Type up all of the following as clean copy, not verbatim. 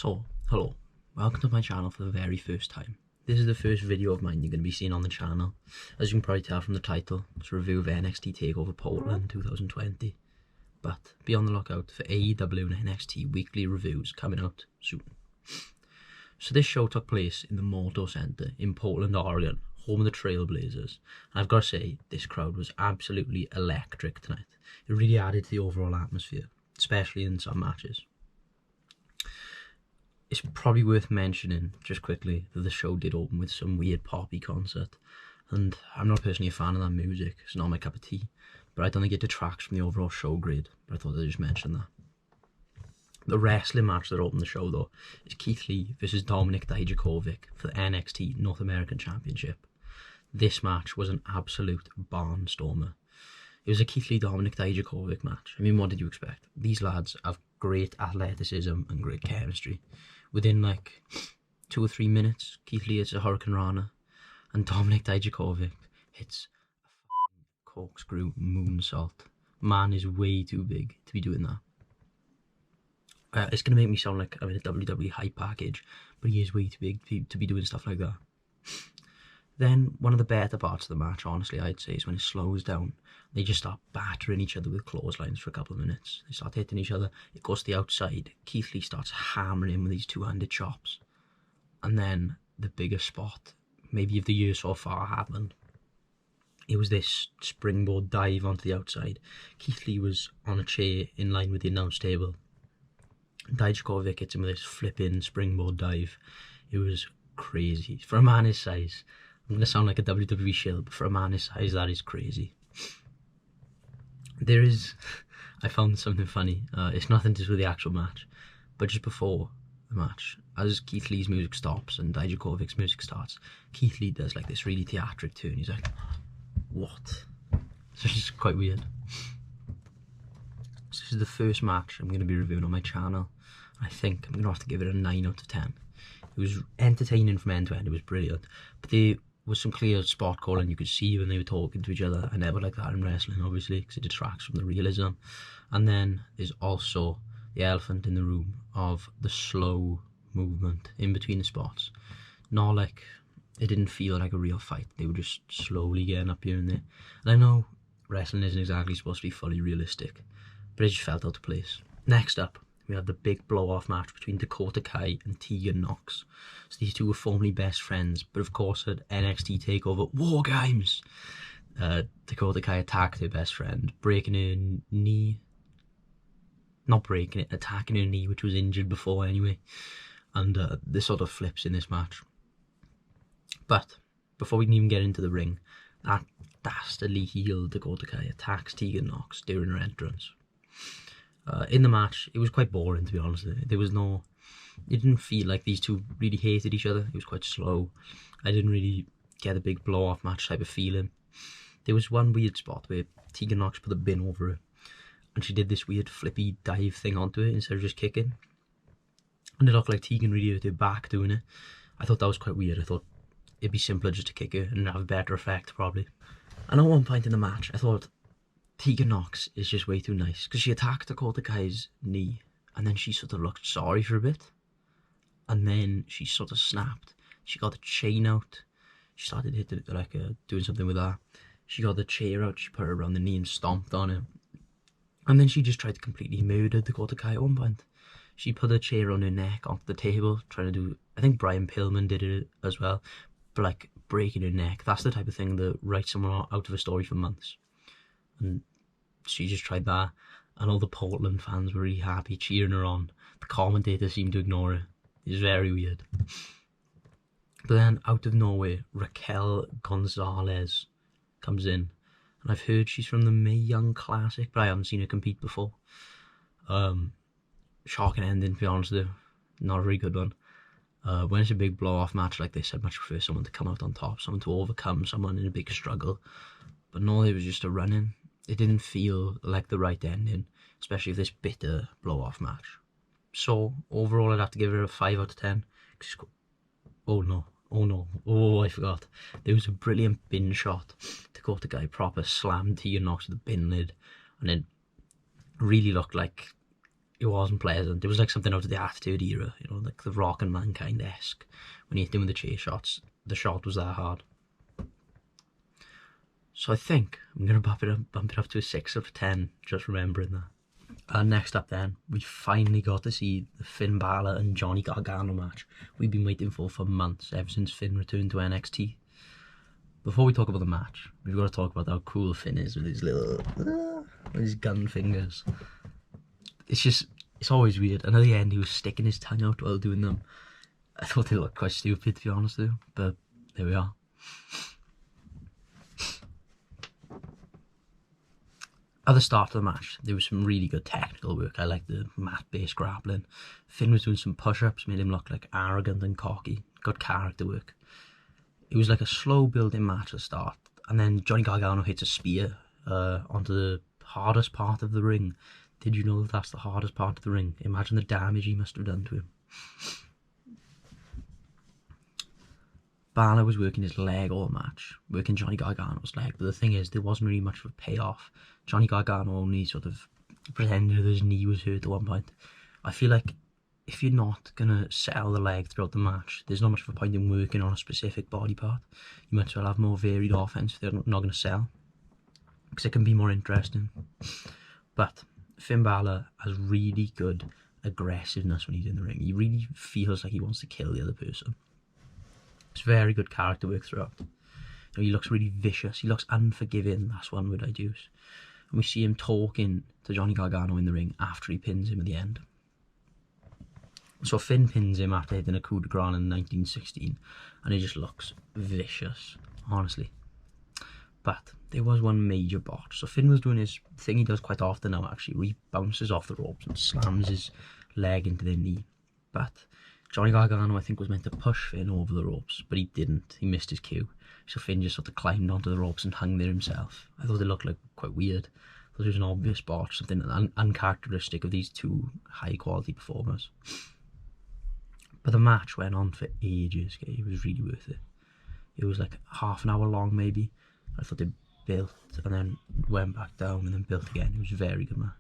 So, hello, welcome to my channel for the very first time. This is the first video of mine you're going to be seeing on the channel. As you can probably tell from the title, it's a review of NXT Takeover Portland 2020. But be on the lookout for AEW and NXT weekly reviews coming out soon. So this show took place in the Moto Center in Portland, Oregon, home of the Trailblazers. And I've got to say, this crowd was absolutely electric tonight. It really added to the overall atmosphere, especially in some matches. It's probably worth mentioning, just quickly, that the show did open with some weird poppy concert. And I'm not personally a fan of that music, it's not my cup of tea. But I don't think it detracts from the overall show grade, but I thought I'd just mention that. The wrestling match that opened the show, though, is Keith Lee versus Dominik Dijakovic for the NXT North American Championship. This match was an absolute barnstormer. It was a Keith Lee Dominik Dijakovic match. I mean, what did you expect? These lads have great athleticism and great chemistry. Within like 2 or 3 minutes, Keith Lee hits a Hurricane Rana, and Dominik Dijakovic hits a corkscrew moonsault. Man is way too big to be doing that. It's going to make me sound like I'm in a WWE hype package, but he is way too big to be doing stuff like that. Then, one of the better parts of the match, honestly, I'd say, is when it slows down. They just start battering each other with clotheslines for a couple of minutes. They start hitting each other. It goes to the outside. Keith Lee starts hammering him with these two-handed chops. And then, the biggest spot, maybe of the year so far, happened. It was this springboard dive onto the outside. Keith Lee was on a chair in line with the announce table. Dijakovic hits him with this flipping springboard dive. It was crazy. For a man his size, I'm going to sound like a WWE shill, but for a man his size, that is crazy. I found something funny. It's nothing to do with the actual match, but just before the match, as Keith Lee's music stops and Dijakovic's music starts, Keith Lee does like this really theatric turn. He's like, what? So it's just quite weird. So this is the first match I'm going to be reviewing on my channel. I think I'm going to have to give it a 9 out of 10. It was entertaining from end to end. It was brilliant. But there was some clear spot calling. You could see when they were talking to each other. I never like that in wrestling, obviously, because it detracts from the realism. And then there's also the elephant in the room of the slow movement in between the spots. Not like, it didn't feel like a real fight. They were just slowly getting up here and there. And I know wrestling isn't exactly supposed to be fully realistic, but it just felt out of place. Next up, we had the big blow-off match between Dakota Kai and Tegan Knox. So these two were formerly best friends, but of course at NXT Takeover War Games, Dakota Kai attacked her best friend, breaking her knee. Not breaking it, attacking her knee, which was injured before anyway. And this sort of flips in this match. But before we can even get into the ring, that dastardly heel Dakota Kai attacks Tegan Knox during her entrance. In the match, it was quite boring, to be honest. It didn't feel like these two really hated each other. It was quite slow. I didn't really get a big blow-off match type of feeling. There was one weird spot where Tegan Knox put a bin over her, and she did this weird flippy dive thing onto it instead of just kicking. And it looked like Tegan really hurt her back doing it. I thought that was quite weird. I thought it'd be simpler just to kick her and have a better effect, probably. And at one point in the match, I thought Tegan Knox is just way too nice, because she attacked Dakota Kai's knee and then she sort of looked sorry for a bit, and then she sort of snapped. She got the chain out. She started hitting it, doing something with that. She got the chair out. She put her around the knee and stomped on it, and then she just tried to completely murder Dakota Kai at one point. She put a chair on her neck onto the table, trying to do, I think Brian Pillman did it as well, but like breaking her neck. That's the type of thing that writes someone out of a story for months. And she just tried that, and all the Portland fans were really happy, cheering her on. The commentator seemed to ignore her. It was very weird. But then, out of nowhere, Raquel Gonzalez comes in, and I've heard she's from the Mae Young Classic, but I haven't seen her compete before. Shocking ending, to be honest with you. Not a very good one. When it's a big blow-off match like this, I'd much prefer someone to come out on top, someone to overcome someone in a big struggle. But no, it was just a run-in. It didn't feel like the right ending, especially for this bitter blow-off match. So, overall, I'd have to give it a 5 out of 10. Oh, I forgot. There was a brilliant bin shot. Dakota Kai proper slammed Tegan Knox with the bin lid, and it really looked like it wasn't pleasant. It was like something out of the Attitude Era, you know, like the Rock and Mankind-esque. When he hit him with the chair shots, the shot was that hard. So I think I'm going to bump it up to a 6 out of 10, just remembering that. And next up then, we finally got to see the Finn Balor and Johnny Gargano match we've been waiting for months, ever since Finn returned to NXT. Before we talk about the match, we've got to talk about how cool Finn is with his little, with his gun fingers. It's always weird. And at the end, he was sticking his tongue out while doing them. I thought they looked quite stupid, to be honest with you, but there we are. At the start of the match, there was some really good technical work. I liked the mat-based grappling. Finn was doing some push-ups, made him look like arrogant and cocky. Good character work. It was like a slow building match at the start, and then Johnny Gargano hits a spear onto the hardest part of the ring. Did you know that's the hardest part of the ring? Imagine the damage he must have done to him. Balor was working his leg all match, working Johnny Gargano's leg, but the thing is, there wasn't really much of a payoff. Johnny Gargano only sort of pretended that his knee was hurt at one point. I feel like if you're not going to sell the leg throughout the match, there's not much of a point in working on a specific body part. You might as well have more varied offense if they're not going to sell, because it can be more interesting. But Finn Balor has really good aggressiveness when he's in the ring. He really feels like he wants to kill the other person. It's very good character work throughout. You know, he looks really vicious. He looks unforgiving. That's one word I'd use. And we see him talking to Johnny Gargano in the ring after he pins him at the end. So Finn pins him after hitting a coup de grace in 1916, and he just looks vicious, honestly. But there was one major botch. So Finn was doing his thing he does quite often now, actually, where he bounces off the ropes and slams his leg into their knee. But Johnny Gargano, I think, was meant to push Finn over the ropes, but he didn't. He missed his cue. So Finn just sort of climbed onto the ropes and hung there himself. I thought it looked like quite weird. I thought it was an obvious botch, something uncharacteristic of these two high-quality performers. But the match went on for ages. Okay? It was really worth it. It was like half an hour long, maybe. I thought they built and then went back down and then built again. It was a very good match.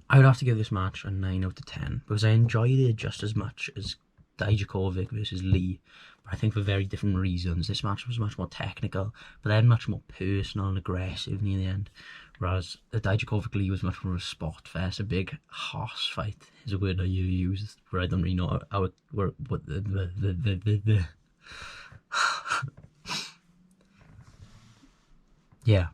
I would have to give this match a 9 out of 10 because I enjoyed it just as much as Dijakovic versus Lee, but I think for very different reasons. This match was much more technical, but then much more personal and aggressive near the end, whereas the Dijakovic Lee was much more of a spot fest, a big hoss fight is a word I use where I don't really know how it what the yeah,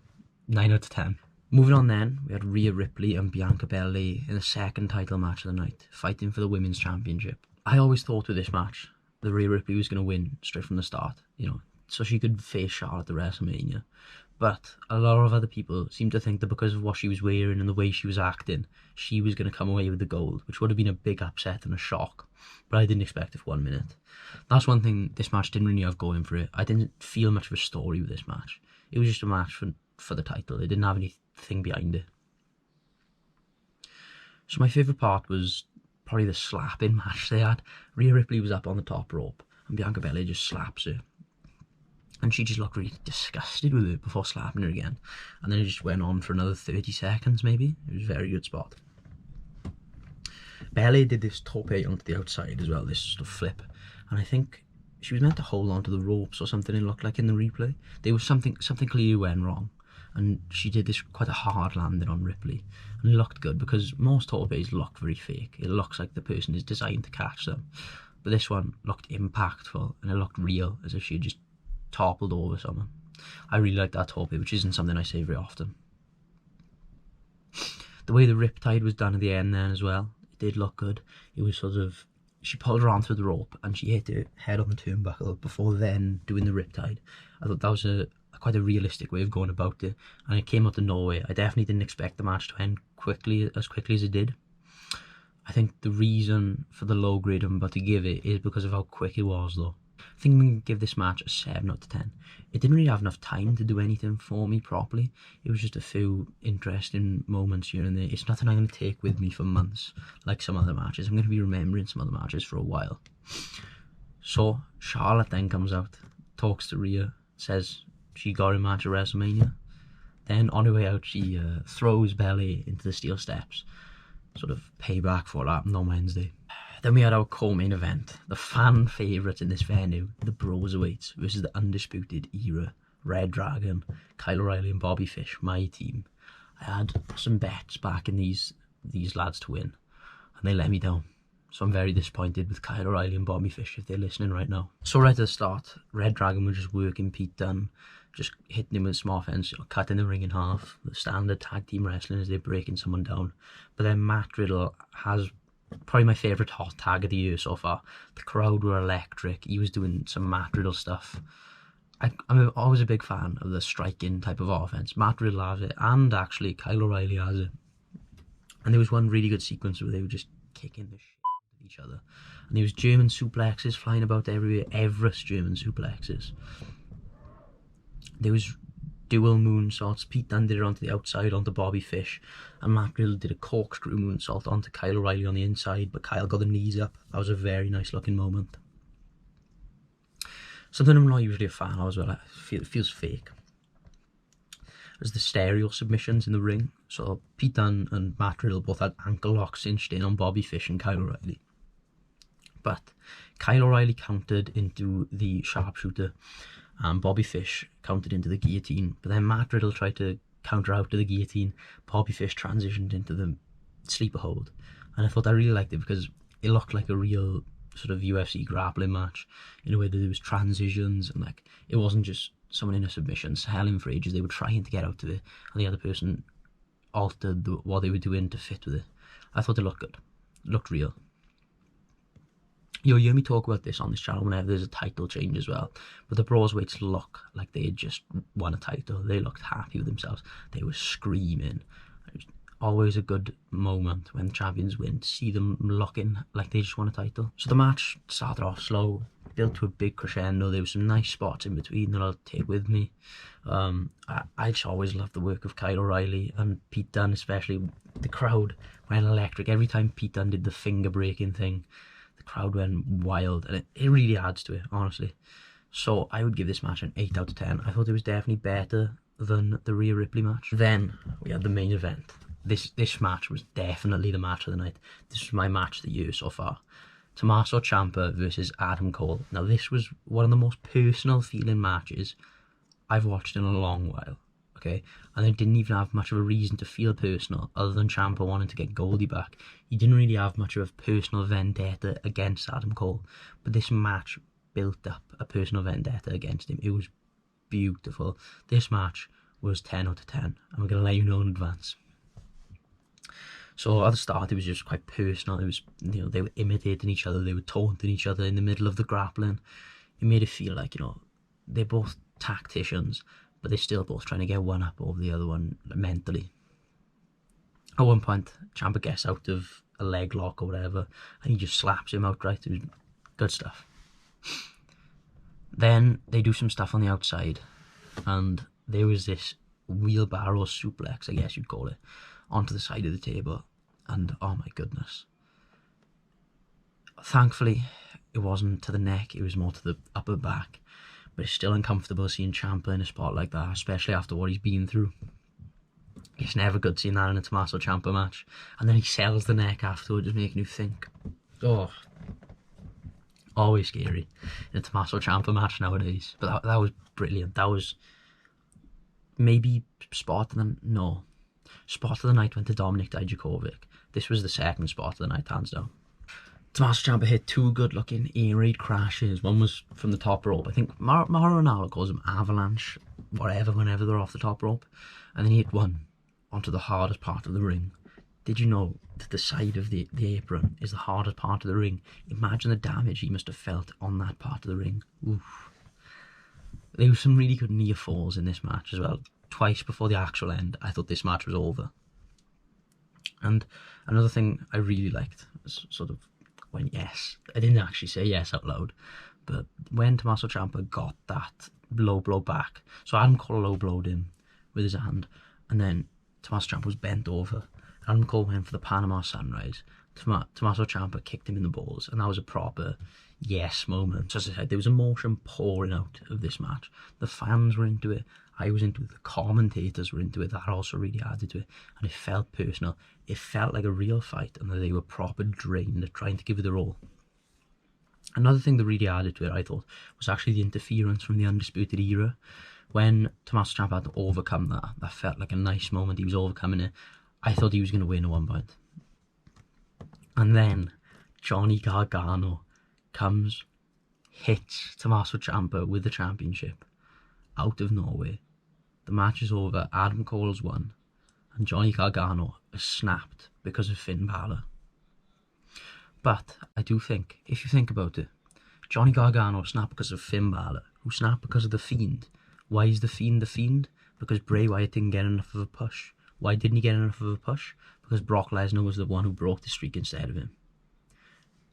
9 out of 10. Moving on then, we had Rhea Ripley and Bianca Belair in the second title match of the night, fighting for the Women's Championship. I always thought with this match that Rhea Ripley was going to win straight from the start, you know, so she could face Charlotte at WrestleMania. But a lot of other people seem to think that because of what she was wearing and the way she was acting, she was going to come away with the gold, which would have been a big upset and a shock. But I didn't expect it for 1 minute. That's one thing this match didn't really have going for it. I didn't feel much of a story with this match. It was just a match for the title. It didn't have anything behind it. So my favourite part was probably the slapping match they had. Rhea Ripley was up on the top rope and Bianca Belair just slaps her. And she just looked really disgusted with it before slapping her again. And then it just went on for another 30 seconds maybe. It was a very good spot. Belair did this tope onto the outside as well, this sort of flip. And I think she was meant to hold on to the ropes or something, it looked like in the replay. There was something clearly went wrong. And she did this quite a hard landing on Ripley. And it looked good because most topes look very fake. It looks like the person is designed to catch them. But this one looked impactful and it looked real, as if she had just toppled over someone. I really liked that tope, which isn't something I say very often. The way the riptide was done at the end then as well, it did look good. It was sort of, she pulled her onto the rope and she hit her head on the turnbuckle before then doing the riptide. I thought that was quite a realistic way of going about it, and it came out of nowhere. I definitely didn't expect the match to end as quickly as it did. I think the reason for the low grade I'm about to give it is because of how quick it was though. I think I'm going to give this match a 7 out of 10. It didn't really have enough time to do anything for me properly. It was just a few interesting moments here and there. It's nothing I'm going to take with me for months like some other matches. I'm going to be remembering some other matches for a while. So Charlotte then comes out, talks to Rhea, says she got a match at WrestleMania. Then on her way out she throws Belair into the steel steps. sort of payback for what happened on Wednesday. Then we had our co-main event, the fan favourite in this venue, the Broserweights versus the Undisputed Era, Red Dragon, Kyle O'Reilly and Bobby Fish, my team. I had some bets back in these lads to win, and they let me down. So I'm very disappointed with Kyle O'Reilly and Bobby Fish if they're listening right now. So right at the start, Red Dragon were just working Pete Dunne, just hitting him with small fence, cutting the ring in half, the standard tag team wrestling as they're breaking someone down. But then Matt Riddle has probably my favourite hot tag of the year so far. The crowd were electric. He was doing some Matt Riddle stuff. I'm always a big fan of the striking type of offense. Matt Riddle has it, and actually Kyle O'Reilly has it. And there was one really good sequence where they were just kicking the shit out of each other. And there was German suplexes flying about everywhere. Everest German suplexes. There was dual moonsaults. Pete Dunne did it onto the outside onto Bobby Fish, and Matt Riddle did a corkscrew moonsault onto Kyle O'Reilly on the inside, but Kyle got the knees up. That was a very nice looking moment. Something I'm not usually a fan of as well. It feels fake. There's the stereo submissions in the ring. So Pete Dunne and Matt Riddle both had ankle locks cinched in on Bobby Fish and Kyle O'Reilly. But Kyle O'Reilly countered into the sharpshooter, and Bobby Fish countered into the guillotine. But then Matt Riddle tried to counter out to the guillotine. Bobby Fish transitioned into the sleeper hold. And I thought I really liked it because it looked like a real sort of UFC grappling match in a way that there was transitions, and like it wasn't just someone in a submission selling for ages. They were trying to get out of it, and the other person altered what they were doing to fit with it. I thought it looked good. It looked real. You'll hear me talk about this on this channel whenever there's a title change as well. But the Broserweights look like they had just won a title. They looked happy with themselves. They were screaming. Always a good moment when the champions win, to see them looking like they just won a title. So the match started off slow, built to a big crescendo. There were some nice spots in between that I'll take with me. I just always loved the work of Kyle O'Reilly and Pete Dunne, especially. The crowd went electric. Every time Pete Dunne did the finger breaking thing, the crowd went wild, and it really adds to it, honestly. So I would give this match an 8 out of 10. I thought it was definitely better than the Rhea Ripley match. Then we had the main event. This match was definitely the match of the night. This was my match of the year so far. Tommaso Ciampa versus Adam Cole. Now this was one of the most personal feeling matches I've watched in a long while. Okay, and I didn't even have much of a reason to feel personal other than Ciampa wanting to get Goldie back. He didn't really have much of a personal vendetta against Adam Cole, but this match built up a personal vendetta against him. It was beautiful. This match was 10 out of 10. I'm going to let you know in advance. So at the start it was just quite personal. It was, you know, they were imitating each other, they were taunting each other in the middle of the grappling. It made it feel like, you know, they're both tacticians, but they're still both trying to get one up over the other one mentally. At one point, Ciampa gets out of a leg lock or whatever, and he just slaps him outright. It was good stuff. Then they do some stuff on the outside, and there was this wheelbarrow suplex, I guess you'd call it, onto the side of the table, and oh my goodness. Thankfully, it wasn't to the neck, it was more to the upper back, but it's still uncomfortable seeing Ciampa in a spot like that, especially after what he's been through. It's never good seeing that in a Tommaso Ciampa match, and then he sells the neck afterwards, making you think, oh, always scary in a Tommaso Ciampa match nowadays. But that was brilliant. That was maybe spot of the night went to Dominik Dijakovic. This was the second spot of the night, hands down. Tommaso Ciampa hit two good-looking air raid crashes. One was from the top rope. I think Mauro Ranallo calls them avalanche, whatever, whenever they're off the top rope. And then he hit one onto the hardest part of the ring. Did you know that the side of the apron is the hardest part of the ring? Imagine the damage he must have felt on that part of the ring. Oof. There were some really good near falls in this match as well. Twice before the actual end, I thought this match was over. And another thing I really liked was sort of when I didn't actually say yes out loud, but when Tommaso Ciampa got that low blow back, so Adam Cole low blowed him with his hand, and then Tommaso Ciampa was bent over. Adam Cole went for the Panama Sunrise. Tommaso Ciampa kicked him in the balls, and that was a proper yes moment. So as I said, there was emotion pouring out of this match. The fans were into it. I was into it. The commentators were into it. That also really added to it. And it felt personal. It felt like a real fight, and that they were proper drained at trying to give it their all. Another thing that really added to it, I thought, was actually the interference from the Undisputed Era. When Tommaso Ciampa had to overcome that felt like a nice moment. He was overcoming it. I thought he was going to win at one point. And then Johnny Gargano comes, hits Tommaso Ciampa with the championship out of nowhere. The match is over. Adam Cole's won. And Johnny Gargano has snapped because of Finn Balor. But I do think, if you think about it, Johnny Gargano snapped because of Finn Balor, who snapped because of The Fiend. Why is The Fiend The Fiend? Because Bray Wyatt didn't get enough of a push. Why didn't he get enough of a push? Because Brock Lesnar was the one who broke the streak instead of him.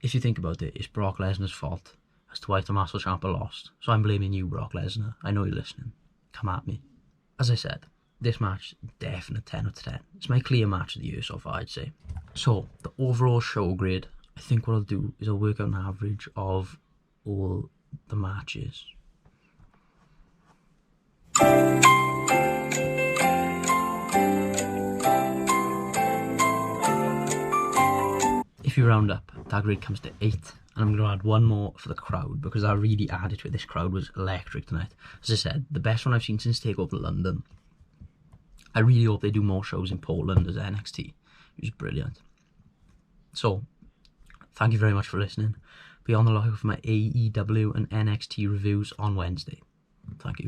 If you think about it, it's Brock Lesnar's fault as to why Tommaso Ciampa lost. So I'm blaming you, Brock Lesnar. I know you're listening. Come at me. As I said, this match, definite 10 out of 10. It's my clear match of the year so far, I'd say. So, the overall show grade, I think what I'll do is I'll work out an average of all the matches. If you round up, that grade comes to 8, and I'm going to add one more for the crowd, because that really added to it. This crowd was electric tonight. As I said, the best one I've seen since Takeover London. I really hope they do more shows in Portland as NXT. It was brilliant. So, thank you very much for listening. Be on the lookout for my AEW and NXT reviews on Wednesday. Thank you.